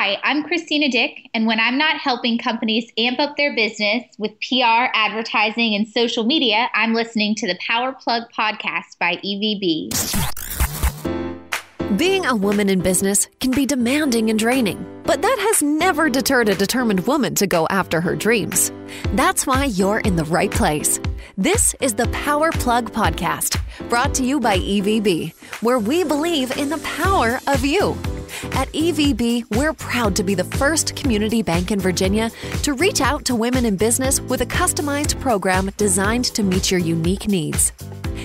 Hi, I'm Christina Dick, and when I'm not helping companies amp up their business with PR, advertising, and social media, I'm listening to the Power Plug podcast by EVB. Being a woman in business can be demanding and draining, but that has never deterred a determined woman to go after her dreams. That's why you're in the right place. This is the Power Plug podcast, brought to you by EVB, where we believe in the power of you. At EVB, we're proud to be the first community bank in Virginia to reach out to women in business with a customized program designed to meet your unique needs.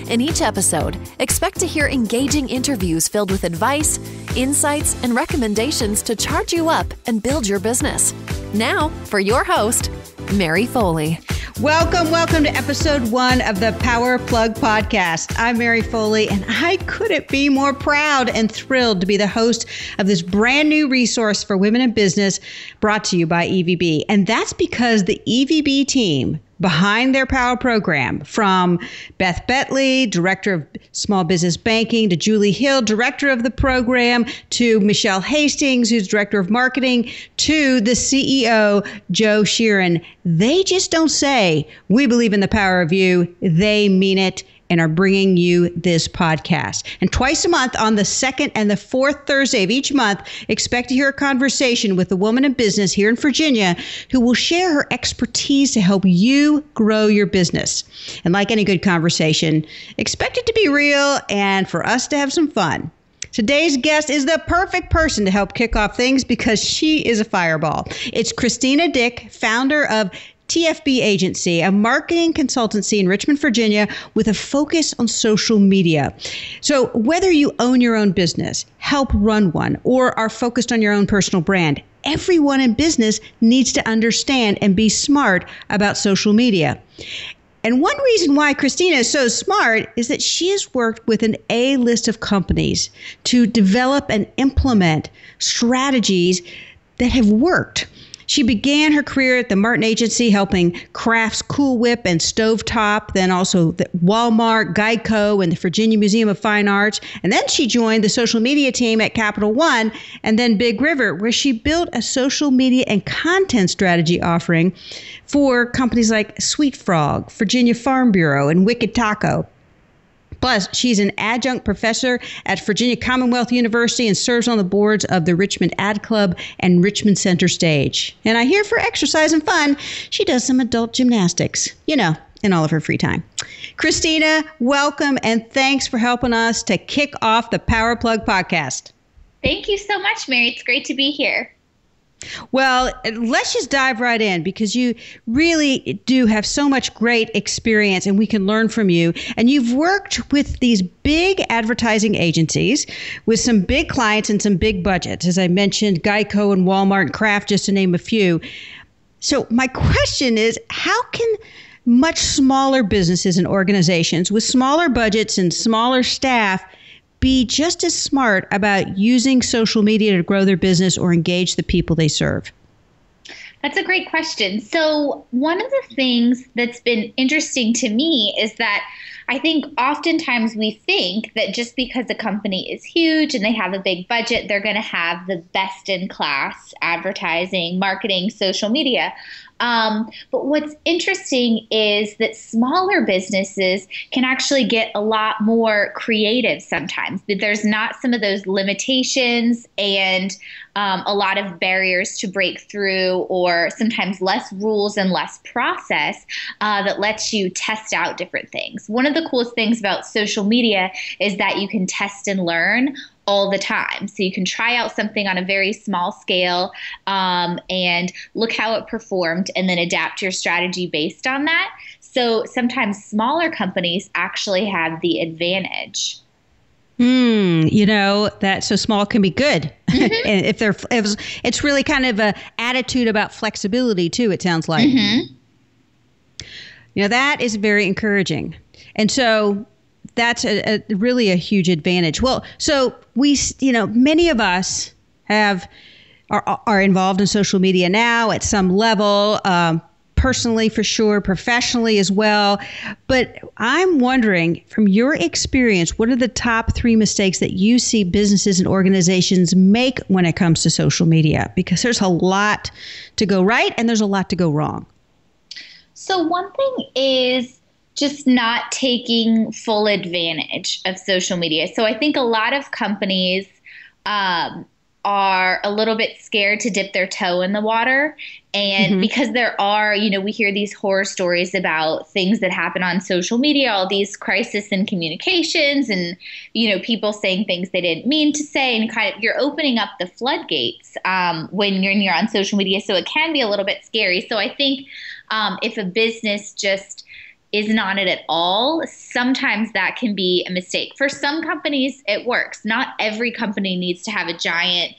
In each episode, expect to hear engaging interviews filled with advice, insights, and recommendations to charge you up and build your business. Now, for your host, Mary Foley. Welcome to episode 1 of the Power Plug podcast. I'm Mary Foley, and I couldn't be more proud and thrilled to be the host of this brand new resource for women in business brought to you by EVB. And that's because the EVB team behind their Power program, from Beth Betley, Director of Small Business Banking, to Julie Hill, Director of the program, to Michelle Hastings, who's Director of Marketing, to the CEO, Joe Sheeran. They just don't say, "We believe in the power of you." They mean it and are bringing you this podcast. And twice a month, on the second and the fourth Thursday of each month, expect to hear a conversation with a woman in business here in Virginia who will share her expertise to help you grow your business. And like any good conversation, expect it to be real and for us to have some fun. Today's guest is the perfect person to help kick off things because she is a fireball. It's Christina Dick, founder of TFB Agency, a marketing consultancy in Richmond, Virginia, with a focus on social media. So whether you own your own business, help run one, or are focused on your own personal brand, everyone in business needs to understand and be smart about social media. And one reason why Christina is so smart is that she has worked with an A-list of companies to develop and implement strategies that have worked. She began her career at the Martin Agency, helping Kraft's Cool Whip and Stovetop, then also the Walmart, Geico, and the Virginia Museum of Fine Arts. And then she joined the social media team at Capital One and then Big River, where she built a social media and content strategy offering for companies like Sweet Frog, Virginia Farm Bureau, and Wicked Taco. Plus, she's an adjunct professor at Virginia Commonwealth University and serves on the boards of the Richmond Ad Club and Richmond Center Stage. And I hear for exercise and fun, she does some adult gymnastics, in all of her free time. Christina, welcome, and thanks for helping us to kick off the Power Plug podcast. Thank you so much, Mary. It's great to be here. Well, let's just dive right in because you really do have so much great experience and we can learn from you. And you've worked with these big advertising agencies with some big clients and some big budgets. As I mentioned, Geico and Walmart and Kraft, just to name a few. So my question is, how can much smaller businesses and organizations with smaller budgets and smaller staff be just as smart about using social media to grow their business or engage the people they serve? That's a great question. So one of the things that's been interesting to me is that I think oftentimes we think that just because a company is huge and they have a big budget, they're going to have the best in class advertising, marketing, social media. But what's interesting is that smaller businesses can actually get a lot more creative sometimes. There's not some of those limitations and a lot of barriers to break through, or sometimes less rules and less process that lets you test out different things. One of the coolest things about social media is that you can test and learn all the time. So you can try out something on a very small scale and look how it performed and then adapt your strategy based on that. So sometimes smaller companies actually have the advantage. That so small can be good. And it's really kind of a attitude about flexibility too, it sounds like. That is very encouraging. And so that's really a huge advantage. Well, so we, many of us are involved in social media now at some level. personally for sure, professionally as well. But I'm wondering, from your experience, what are the top 3 mistakes that you see businesses and organizations make when it comes to social media? Because there's a lot to go right and there's a lot to go wrong. So one thing is just not taking full advantage of social media. So I think a lot of companies are a little bit scared to dip their toe in the water. And because there are, we hear these horror stories about things that happen on social media, all these crisis in communications and, people saying things they didn't mean to say, and kind of you're opening up the floodgates when you're on social media. So it can be a little bit scary. So I think if a business just isn't on it at all, sometimes that can be a mistake. For some companies, it works. Not every company needs to have a giant,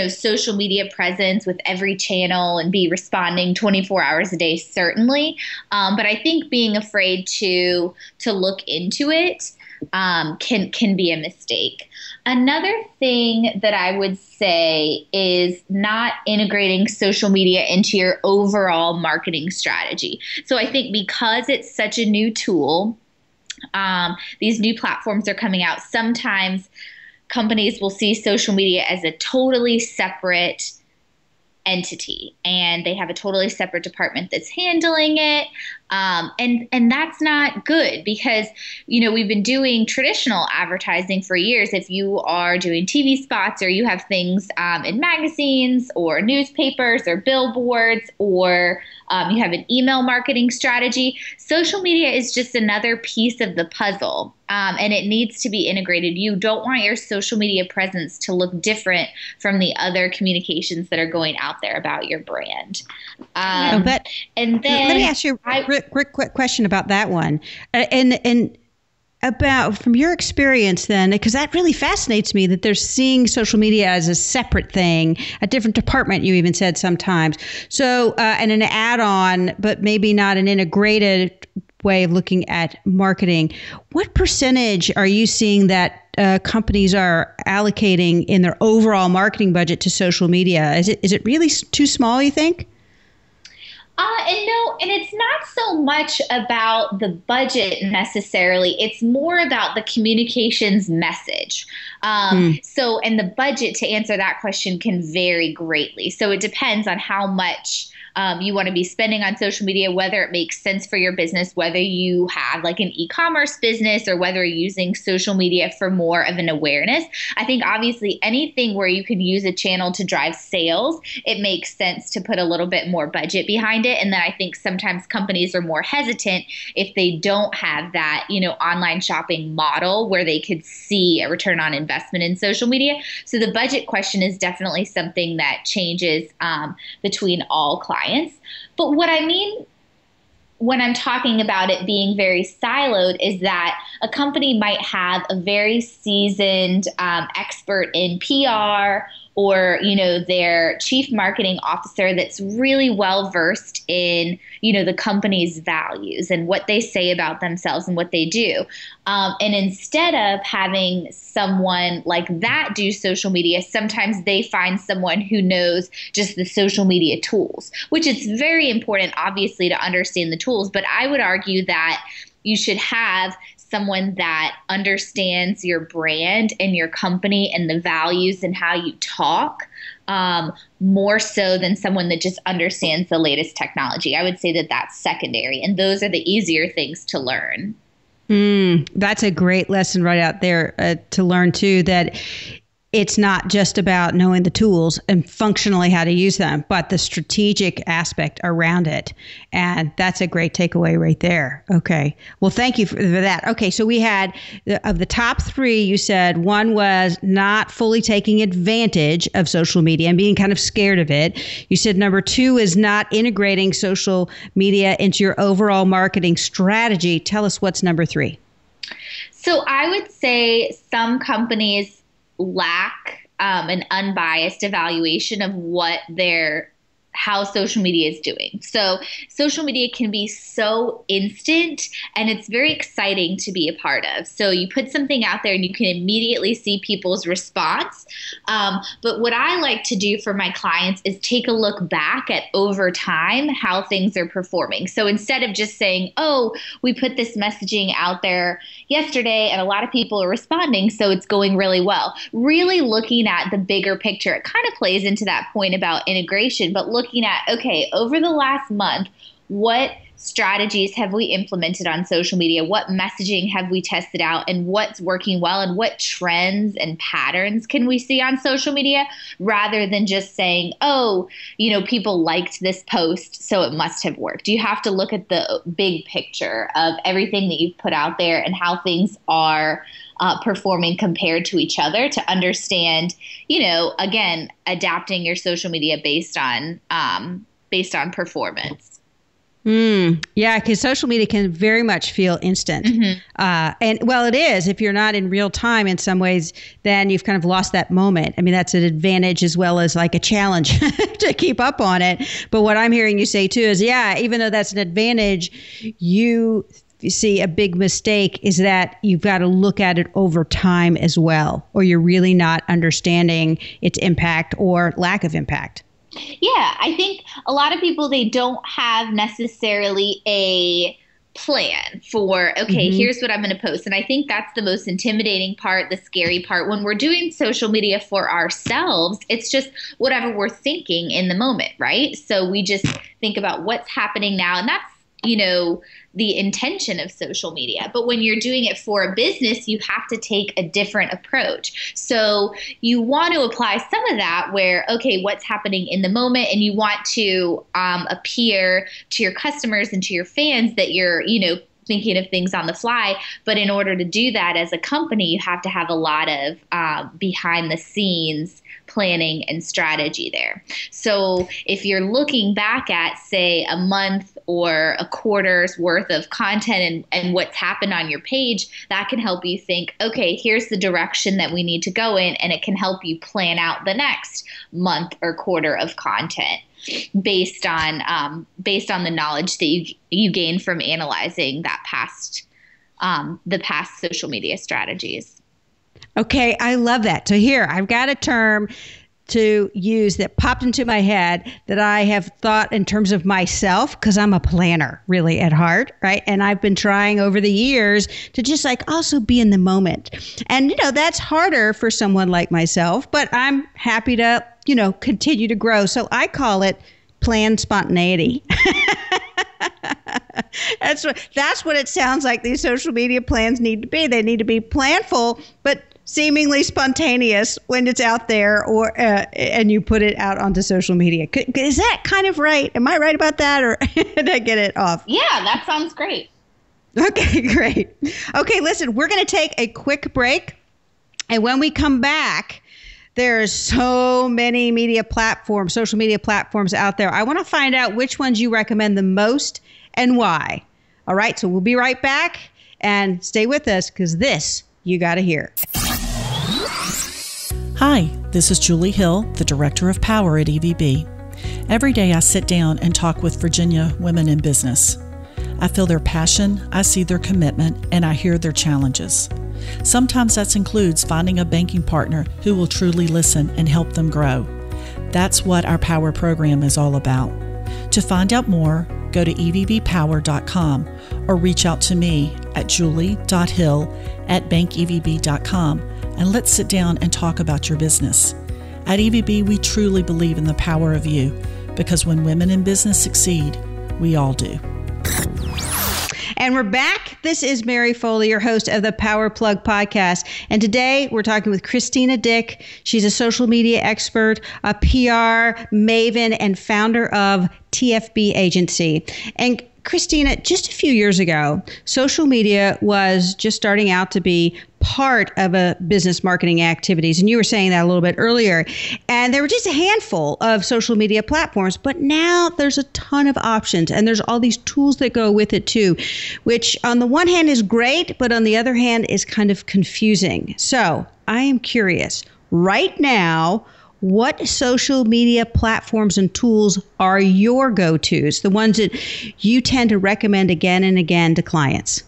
social media presence with every channel and be responding 24 hours a day, certainly. But I think being afraid to look into it can be a mistake. Another thing that I would say is not integrating social media into your overall marketing strategy. So I think because it's such a new tool, these new platforms are coming out. Sometimes companies will see social media as a totally separate entity, and they have a totally separate department that's handling it. And that's not good because, we've been doing traditional advertising for years. If you are doing TV spots or you have things in magazines or newspapers or billboards or you have an email marketing strategy, social media is just another piece of the puzzle. And it needs to be integrated. You don't want your social media presence to look different from the other communications that are going out there about your brand. And then let me ask you a quick question about that one. And about from your experience then, because that really fascinates me that they're seeing social media as a separate thing, a different department, you even said sometimes. So, and an add-on, but maybe not an integrated way of looking at marketing. What percentage are you seeing that companies are allocating in their overall marketing budget to social media? Is it really too small, you think? And it's not so much about the budget necessarily. It's more about the communications message. So, and the budget, to answer that question, can vary greatly. So it depends on how much you want to be spending on social media, whether it makes sense for your business, whether you have like an e-commerce business or whether you're using social media for more of an awareness. I think obviously anything where you can use a channel to drive sales, it makes sense to put a little bit more budget behind it. And then I think sometimes companies are more hesitant if they don't have that, online shopping model where they could see a return on investment in social media. So the budget question is definitely something that changes between all clients. But what I mean when I'm talking about it being very siloed is that a company might have a very seasoned expert in PR or, their chief marketing officer that's really well versed in, the company's values and what they say about themselves and what they do. And instead of having someone like that do social media, sometimes they find someone who knows just the social media tools, which is very important, obviously, to understand the tools. But I would argue that you should have someone that understands your brand and your company and the values and how you talk more so than someone that just understands the latest technology. I would say that that's secondary, and those are the easier things to learn. That's a great lesson right out there to learn too, that it's not just about knowing the tools and functionally how to use them, but the strategic aspect around it. And that's a great takeaway right there. Okay. Well, thank you for that. Okay. So we had of the top 3, you said one was not fully taking advantage of social media and being kind of scared of it. You said number 2 is not integrating social media into your overall marketing strategy. Tell us what's number 3. So I would say some companies lack an unbiased evaluation of what their how social media is doing. So social media can be so instant, and it's very exciting to be a part of. So you put something out there and you can immediately see people's response. But what I like to do for my clients is take a look back at over time how things are performing. So instead of just saying, oh, we put this messaging out there yesterday and a lot of people are responding, so it's going really well. Really looking at the bigger picture. It kind of plays into that point about integration, but looking at, okay, over the last month, what strategies have we implemented on social media? What messaging have we tested out, and what's working well, and what trends and patterns can we see on social media, rather than just saying, oh, people liked this post, so it must have worked. You have to look at the big picture of everything that you've put out there and how things are performing compared to each other to understand, again, adapting your social media based on performance. Yeah, because social media can very much feel instant. And well, it is. If you're not in real time in some ways, then you've kind of lost that moment. I mean, that's an advantage as well as like a challenge to keep up on it. But what I'm hearing you say too is, yeah, even though that's an advantage, you see a big mistake is that you've got to look at it over time as well, or you're really not understanding its impact or lack of impact. Yeah, I think a lot of people, they don't have necessarily a plan for, okay, here's what I'm going to post. And I think that's the most intimidating part, the scary part. When we're doing social media for ourselves, it's just whatever we're thinking in the moment, right? So we just think about what's happening now. And that's, the intention of social media. But when you're doing it for a business, you have to take a different approach. So you want to apply some of that where, okay, what's happening in the moment, and you want to appear to your customers and to your fans that you're, thinking of things on the fly. But in order to do that as a company, you have to have a lot of behind the scenes planning and strategy there. So if you're looking back at, say, a month or a quarter's worth of content and what's happened on your page, that can help you think, okay, here's the direction that we need to go in, and it can help you plan out the next month or quarter of content based on the knowledge that you gain from analyzing that the past social media strategies. Okay, I love that. So here, I've got a term to use that popped into my head that I have thought in terms of myself, because I'm a planner really at heart, right? And I've been trying over the years to just also be in the moment. And, that's harder for someone like myself, but I'm happy to, continue to grow. So I call it planned spontaneity. That's what it sounds like these social media plans need to be. They need to be planful, but seemingly spontaneous when it's out there, or and you put it out onto social media. Is that kind of right? Am I right about that, or did I get it off? Yeah, that sounds great. Okay, great. Okay, listen, we're going to take a quick break. And when we come back, there's so many social media platforms out there. I want to find out which ones you recommend the most and why. All right, so we'll be right back, and stay with us because this you got to hear. Hi, this is Julie Hill, the Director of P.O.W.E.R at EVB. Every day I sit down and talk with Virginia women in business. I feel their passion, I see their commitment, and I hear their challenges. Sometimes that includes finding a banking partner who will truly listen and help them grow. That's what our P.O.W.E.R program is all about. To find out more, go to evbpower.com or reach out to me at julie.hill@bankevb.com, and let's sit down and talk about your business. At EVB, we truly believe in the power of you, because when women in business succeed, we all do. And we're back. This is Mary Foley, your host of the Power Plug podcast. And today we're talking with Christina Dick. She's a social media expert, a PR maven, and founder of TFB Agency. And Christina, just a few years ago, social media was just starting out to be part of a business marketing activities. And you were saying that a little bit earlier. And there were just a handful of social media platforms, but now there's a ton of options, and there's all these tools that go with it too, which on the one hand is great, but on the other hand is kind of confusing. So I am curious right now, what social media platforms and tools are your go-tos, the ones that you tend to recommend again and again to clients?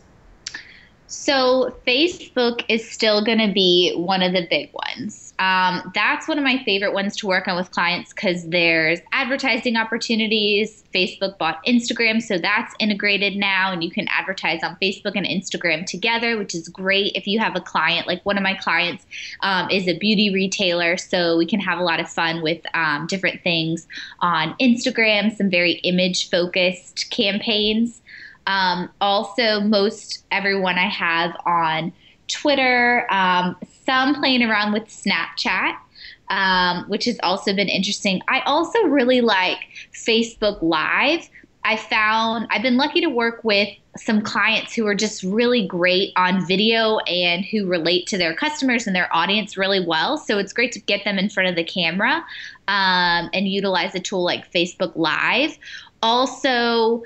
So Facebook is still going to be one of the big ones. That's one of my favorite ones to work on with clients because there's advertising opportunities. Facebook bought Instagram, so that's integrated now, and you can advertise on Facebook and Instagram together, which is great if you have a client. Like one of my clients is a beauty retailer, so we can have a lot of fun with different things on Instagram, some very image-focused campaigns. Also, most everyone I have on Twitter, some playing around with Snapchat, which has also been interesting. I also really like Facebook Live. I've been lucky to work with some clients who are just really great on video and who relate to their customers and their audience really well. So it's great to get them in front of the camera and utilize a tool like Facebook Live. Also,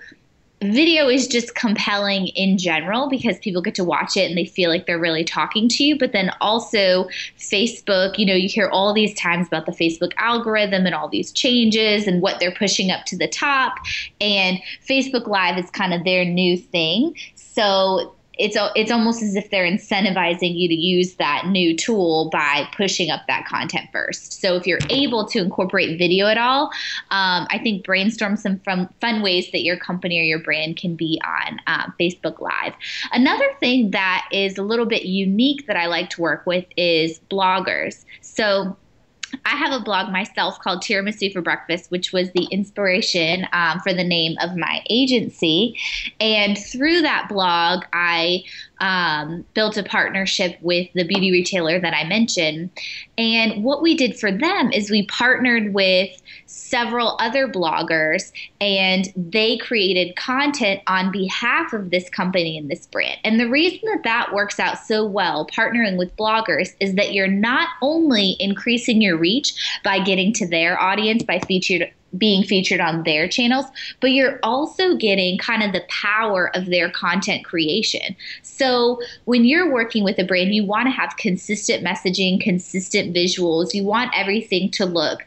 video is just compelling in general because people get to watch it and they feel like they're really talking to you. But then also Facebook, you hear all these times about the Facebook algorithm and all these changes and what they're pushing up to the top. And Facebook Live is kind of their new thing. So it's almost as if they're incentivizing you to use that new tool by pushing up that content first. So if you're able to incorporate video at all, I think brainstorm some fun ways that your company or your brand can be on Facebook Live. Another thing that is a little bit unique that I like to work with is bloggers. So I have a blog myself called Tiramisu for Breakfast, which was the inspiration for the name of my agency. And through that blog, I built a partnership with the beauty retailer that I mentioned. And what we did for them is we partnered with several other bloggers, and they created content on behalf of this company and this brand. And the reason that works out so well, partnering with bloggers, is that you're not only increasing your reach by getting to their audience, by being featured on their channels, but you're also getting kind of the power of their content creation. So when you're working with a brand, you want to have consistent messaging, consistent visuals. You want everything to look,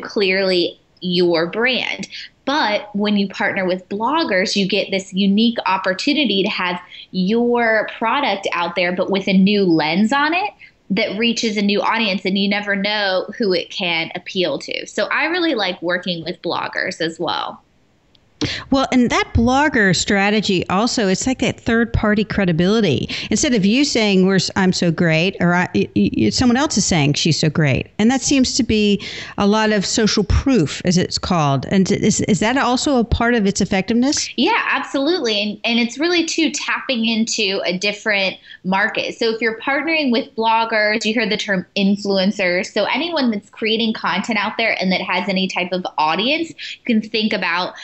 clearly your brand. But when you partner with bloggers, you get this unique opportunity to have your product out there, but with a new lens on it that reaches a new audience, and you never know who it can appeal to. So I really like working with bloggers as well. Well, and that blogger strategy also, it's like that third-party credibility. Instead of you saying I'm so great, or someone else is saying she's so great. And that seems to be a lot of social proof, as it's called. And is that also a part of its effectiveness? Yeah, absolutely. And it's really, too, tapping into a different market. So if you're partnering with bloggers, you heard the term influencers. So anyone that's creating content out there and that has any type of audience, you can think about,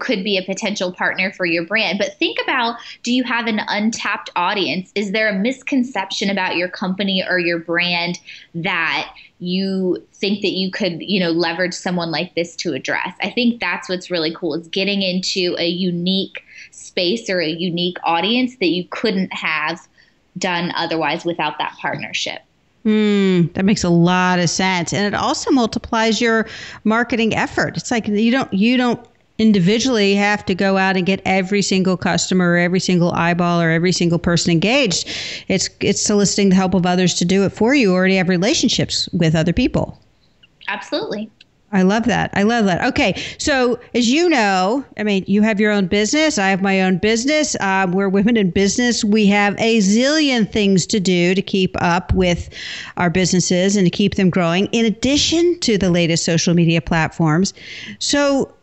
could be a potential partner for your brand. But think about, do you have an untapped audience? Is there a misconception about your company or your brand that you think that you could, leverage someone like this to address? I think that's what's really cool, is getting into a unique space or a unique audience that you couldn't have done otherwise without that partnership. That makes a lot of sense. And it also multiplies your marketing effort. It's like you don't individually have to go out and get every single customer or every single eyeball or every single person engaged. It's soliciting the help of others to do it for you. You already have relationships with other people. Absolutely. I love that. Okay. So as you know, you have your own business. I have my own business. We're women in business. We have a zillion things to do to keep up with our businesses and to keep them growing, in addition to the latest social media platforms. So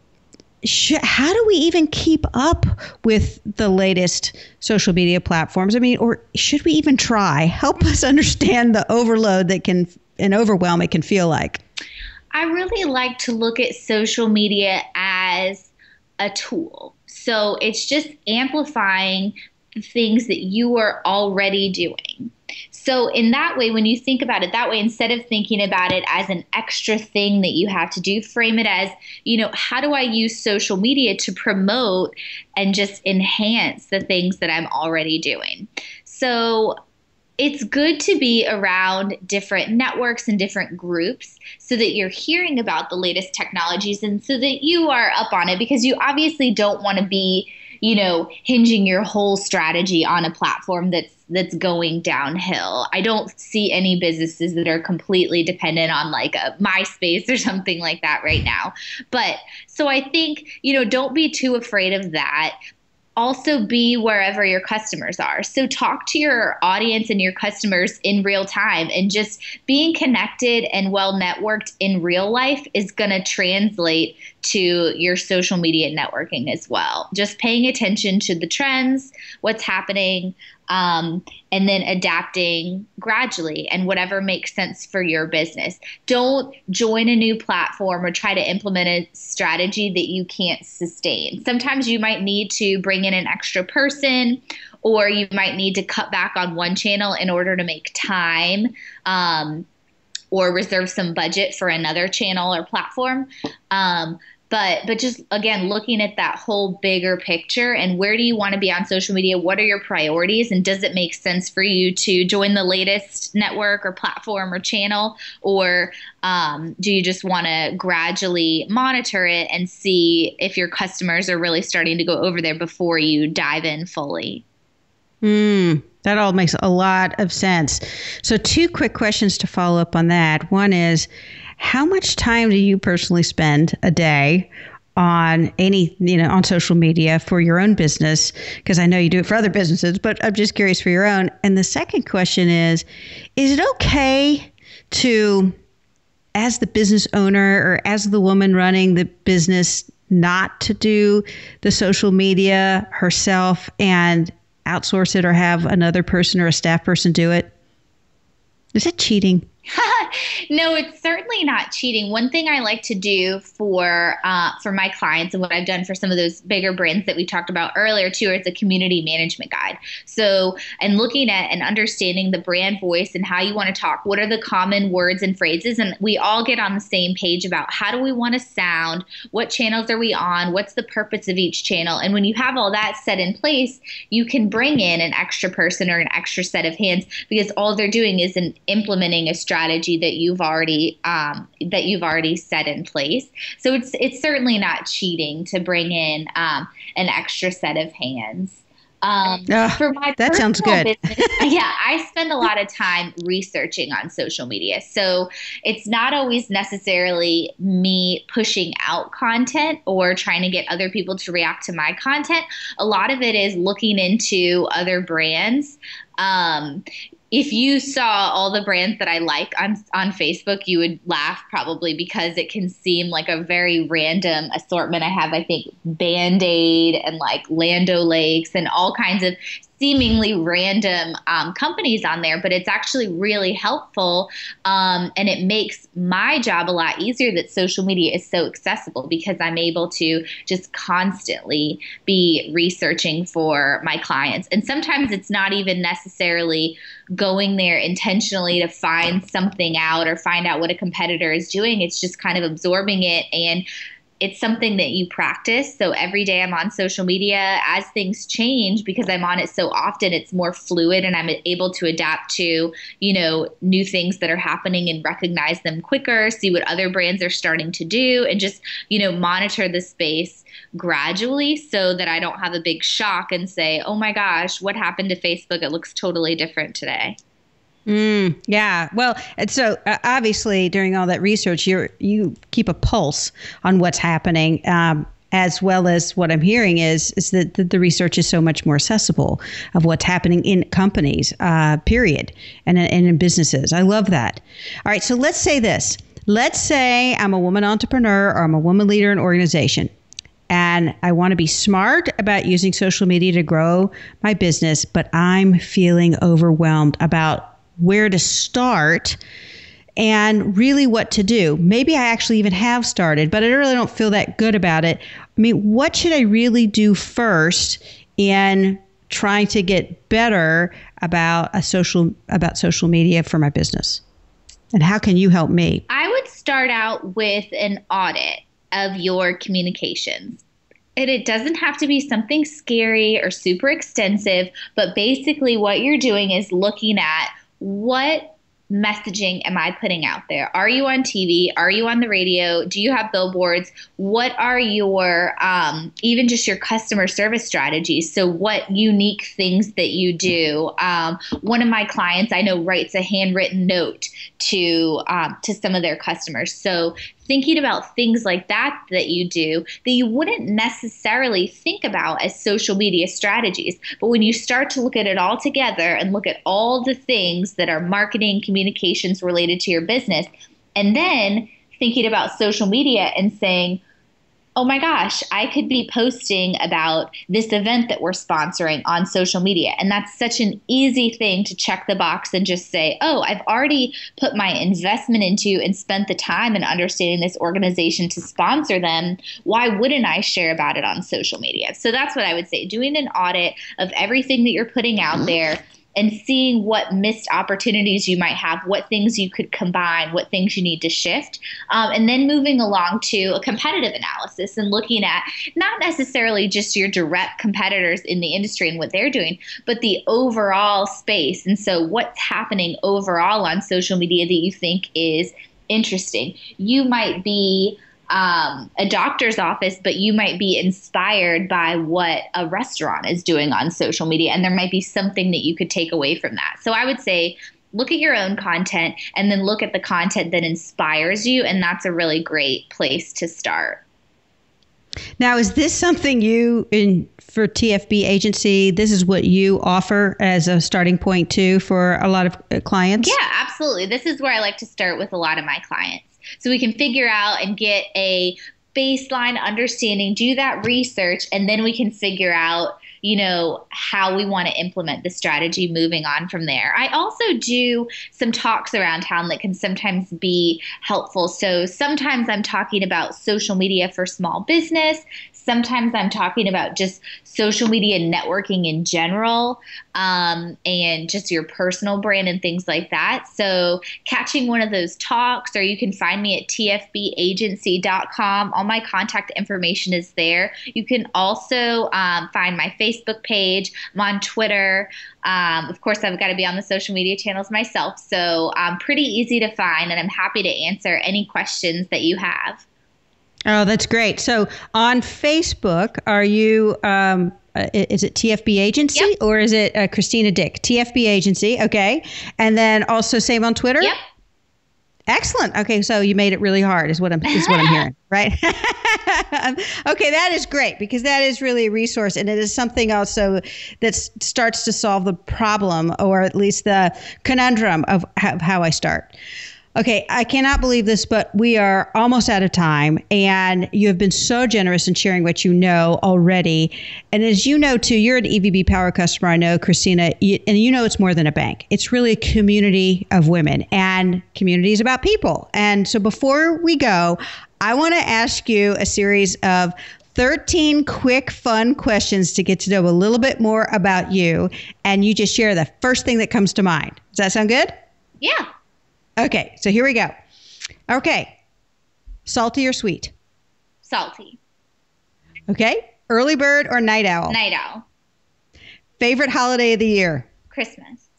how do we even keep up with the latest social media platforms? Or should we even try? Help us understand the overload and overwhelm it can feel like. I really like to look at social media as a tool. So it's just amplifying the things that you are already doing. So in that way, when you think about it that way, instead of thinking about it as an extra thing that you have to do, frame it as, how do I use social media to promote and just enhance the things that I'm already doing? So it's good to be around different networks and different groups so that you're hearing about the latest technologies and so that you are up on it, because you obviously don't want to be, hinging your whole strategy on a platform that's going downhill. I don't see any businesses that are completely dependent on like a MySpace or something like that right now. But so I think, don't be too afraid of that. Also be wherever your customers are. So talk to your audience and your customers in real time, and just being connected and well networked in real life is going to translate to your social media networking as well. Just paying attention to the trends, what's happening, and then adapting gradually and whatever makes sense for your business. Don't join a new platform or try to implement a strategy that you can't sustain. Sometimes you might need to bring in an extra person, or you might need to cut back on one channel in order to make time, or reserve some budget for another channel or platform. But just, again, looking at that whole bigger picture and where do you want to be on social media? What are your priorities? And does it make sense for you to join the latest network or platform or channel? Or do you just want to gradually monitor it and see if your customers are really starting to go over there before you dive in fully? That all makes a lot of sense. So 2 quick questions to follow up on that. One is, how much time do you personally spend a day on on social media for your own business? Because I know you do it for other businesses, but I'm just curious for your own. And the second question is it okay to, as the business owner or as the woman running the business, not to do the social media herself and outsource it or have another person or a staff person do it? Is it cheating? No, it's certainly not cheating. One thing I like to do for my clients, and what I've done for some of those bigger brands that we talked about earlier too, is a community management guide. So, and looking at and understanding the brand voice and how you want to talk, what are the common words and phrases, and we all get on the same page about how do we want to sound, what channels are we on, what's the purpose of each channel. And when you have all that set in place, you can bring in an extra person or an extra set of hands, because all they're doing is implementing a strategy that you've already set in place. So it's certainly not cheating to bring in an extra set of hands. For my that sounds good. Business, yeah, I spend a lot of time researching on social media. So it's not always necessarily me pushing out content or trying to get other people to react to my content. A lot of it is looking into other brands. If you saw all the brands that I like on Facebook, you would laugh probably, because it can seem like a very random assortment. I have, I think, Band-Aid and like Land O'Lakes and all kinds of seemingly random companies on there, but it's actually really helpful. And it makes my job a lot easier that social media is so accessible, because I'm able to just constantly be researching for my clients. And sometimes it's not even necessarily going there intentionally to find something out or find out what a competitor is doing. It's just kind of absorbing it, and it's something that you practice. So every day I'm on social media. As things change, because I'm on it so often, it's more fluid, and I'm able to adapt to, new things that are happening and recognize them quicker, see what other brands are starting to do, and just, monitor the space gradually so that I don't have a big shock and say, oh my gosh, what happened to Facebook? It looks totally different today. Yeah. Well, and so obviously during all that research, you keep a pulse on what's happening, as well as what I'm hearing is that the research is so much more accessible of what's happening in companies, period, and in businesses. I love that. All right. So let's say this. Let's say I'm a woman entrepreneur or I'm a woman leader in an organization, and I want to be smart about using social media to grow my business, but I'm feeling overwhelmed about where to start and really what to do. Maybe I actually even have started, but I really don't feel that good about it. I mean, what should I really do first in trying to get better about social media for my business? And how can you help me? I would start out with an audit of your communications. And it doesn't have to be something scary or super extensive, but basically what you're doing is looking at what messaging am I putting out there? Are you on TV? Are you on the radio? Do you have billboards? What are your, even just your customer service strategies? So what unique things that you do? One of my clients I know writes a handwritten note to some of their customers. So thinking about things like that you do that you wouldn't necessarily think about as social media strategies. But when you start to look at it all together and look at all the things that are marketing, communications related to your business, and then thinking about social media and saying, oh my gosh, I could be posting about this event that we're sponsoring on social media. And that's such an easy thing to check the box and just say, oh, I've already put my investment into and spent the time in understanding this organization to sponsor them. Why wouldn't I share about it on social media? So that's what I would say, doing an audit of everything that you're putting out there and seeing what missed opportunities you might have, what things you could combine, what things you need to shift, and then moving along to a competitive analysis and looking at not necessarily just your direct competitors in the industry and what they're doing, but the overall space. And so what's happening overall on social media that you think is interesting. You might be a doctor's office, but you might be inspired by what a restaurant is doing on social media, and there might be something that you could take away from that. So I would say look at your own content and then look at the content that inspires you, and that's a really great place to start. Now, is this something for TFB agency, this is what you offer as a starting point too for a lot of clients? Yeah, absolutely. This is where I like to start with a lot of my clients. So we can figure out and get a baseline understanding, do that research, and then we can figure out, how we want to implement the strategy moving on from there. I also do some talks around town that can sometimes be helpful. So sometimes I'm talking about social media for small business. Sometimes I'm talking about just social media networking in general, and just your personal brand and things like that. So catching one of those talks, or you can find me at tfbagency.com. All my contact information is there. You can also find my Facebook page. I'm on Twitter. Of course, I've got to be on the social media channels myself. So pretty easy to find, and I'm happy to answer any questions that you have. Oh, that's great. So on Facebook, are you, is it TFB Agency? Yep. Or is it Christina Dick? TFB Agency. Okay. And then also same on Twitter? Yep. Excellent. Okay. So you made it really hard is what I'm hearing, right? Okay. That is great, because that is really a resource, and it is something also that starts to solve the problem, or at least the conundrum of how I start. Okay, I cannot believe this, but we are almost out of time, and you have been so generous in sharing what you know already. And as you know, too, you're an EVB Power customer, I know, Christina, and you know it's more than a bank. It's really a community of women, and community is about people. And so before we go, I want to ask you a series of 13 quick, fun questions to get to know a little bit more about you, and you just share the first thing that comes to mind. Does that sound good? Yeah. Okay, so here we go. Okay, salty or sweet? Salty. Okay, early bird or night owl? Night owl. Favorite holiday of the year? Christmas.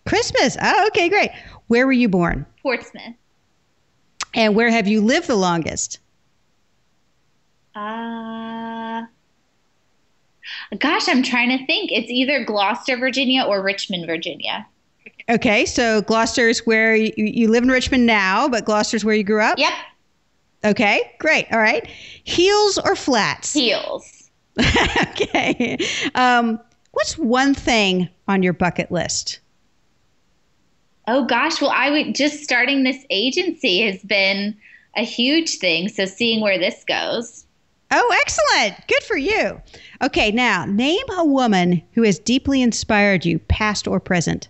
Christmas. Oh, okay, great. Where were you born? Portsmouth. And where have you lived the longest? Gosh, I'm trying to think. It's either Gloucester, Virginia or Richmond, Virginia. Okay, so Gloucester is where you live in Richmond now, but Gloucester is where you grew up? Yep. Okay, great. All right. Heels or flats? Heels. Okay. What's one thing on your bucket list? Oh, gosh. Well, just starting this agency has been a huge thing. So seeing where this goes. Oh, excellent. Good for you. Okay, now name a woman who has deeply inspired you, past or present.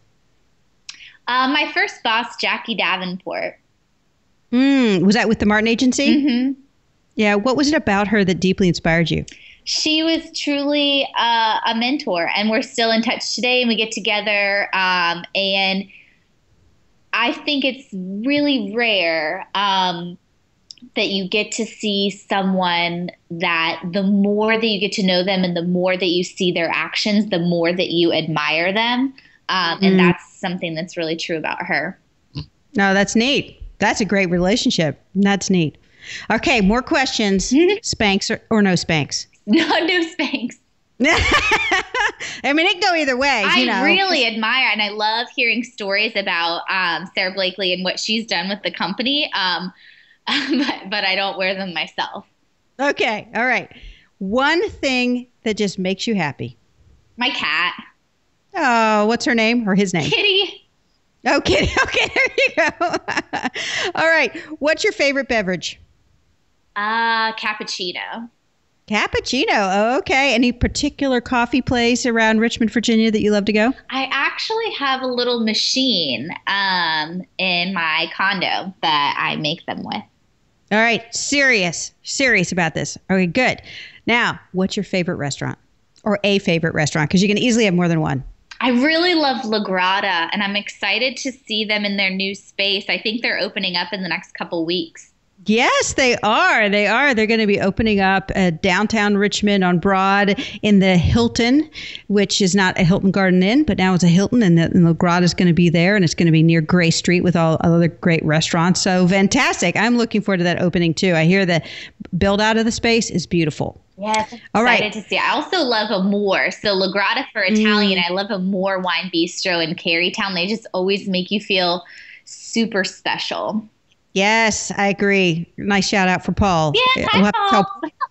My first boss, Jackie Davenport. Was that with the Martin Agency? Mm-hmm. Yeah. What was it about her that deeply inspired you? She was truly a mentor, and we're still in touch today, and we get together. And I think it's really rare that you get to see someone that the more that you get to know them and the more that you see their actions, the more that you admire them. And that's something that's really true about her. No, that's neat. That's a great relationship. That's neat. Okay, more questions. Spanx or no Spanx? No Spanx. I mean, it can go either way. I really admire, and I love hearing stories about Sarah Blakely and what she's done with the company. But I don't wear them myself. Okay. All right. One thing that just makes you happy. My cat. Oh, what's her name or his name? Kitty. Oh, Kitty. Okay, there you go. All right. What's your favorite beverage? Cappuccino. Cappuccino. Okay. Any particular coffee place around Richmond, Virginia that you love to go? I actually have a little machine in my condo that I make them with. All right. Serious about this. Okay, good. Now, what's your favorite restaurant or a favorite restaurant? Because you can easily have more than one. I really love La Grata, and I'm excited to see them in their new space. I think they're opening up in the next couple weeks. Yes, they are. They're going to be opening up downtown Richmond on Broad in the Hilton, which is not a Hilton Garden Inn, but now it's a Hilton, and the Grotto is going to be there, and it's going to be near Gray Street with all other great restaurants. So fantastic. I'm looking forward to that opening too. I hear the build out of the space is beautiful. Yes, I'm excited to see. I also love Amore. So La Grata for Italian. I love Amore Wine Bistro in Carytown. They just always make you feel super special. Yes, I agree. Nice shout out for Paul. Yeah, hi, Paul.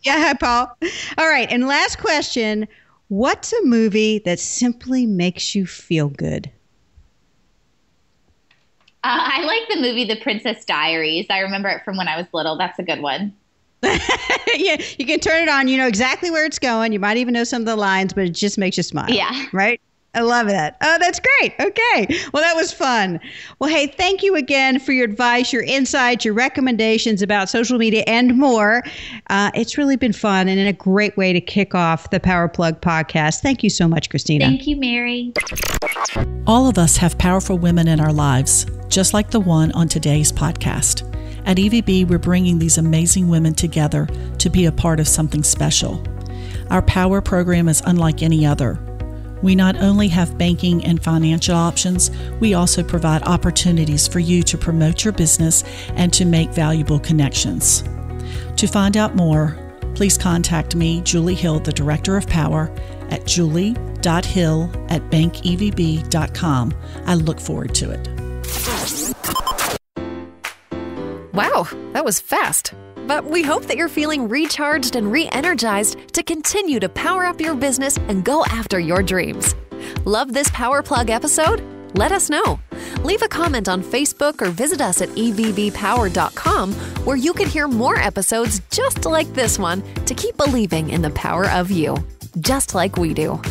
Hi, Paul. All right. And last question. What's a movie that simply makes you feel good? I like the movie The Princess Diaries. I remember it from when I was little. That's a good one. Yeah, you can turn it on. You know exactly where it's going. You might even know some of the lines, but it just makes you smile. Yeah. Right? I love that. Oh, that's great. Okay. Well, that was fun. Well, hey, thank you again for your advice, your insights, your recommendations about social media and more. It's really been fun and a great way to kick off the Power Plug podcast. Thank you so much, Christina. Thank you, Mary. All of us have powerful women in our lives, just like the one on today's podcast. At EVB, we're bringing these amazing women together to be a part of something special. Our Power program is unlike any other. We not only have banking and financial options, we also provide opportunities for you to promote your business and to make valuable connections. To find out more, please contact me, Julie Hill, the Director of Power, at julie.hill@bankevb.com. I look forward to it. Wow, that was fast. But we hope that you're feeling recharged and re-energized to continue to power up your business and go after your dreams. Love this Power Plug episode? Let us know. Leave a comment on Facebook or visit us at evbpower.com, where you can hear more episodes just like this one to keep believing in the power of you, just like we do.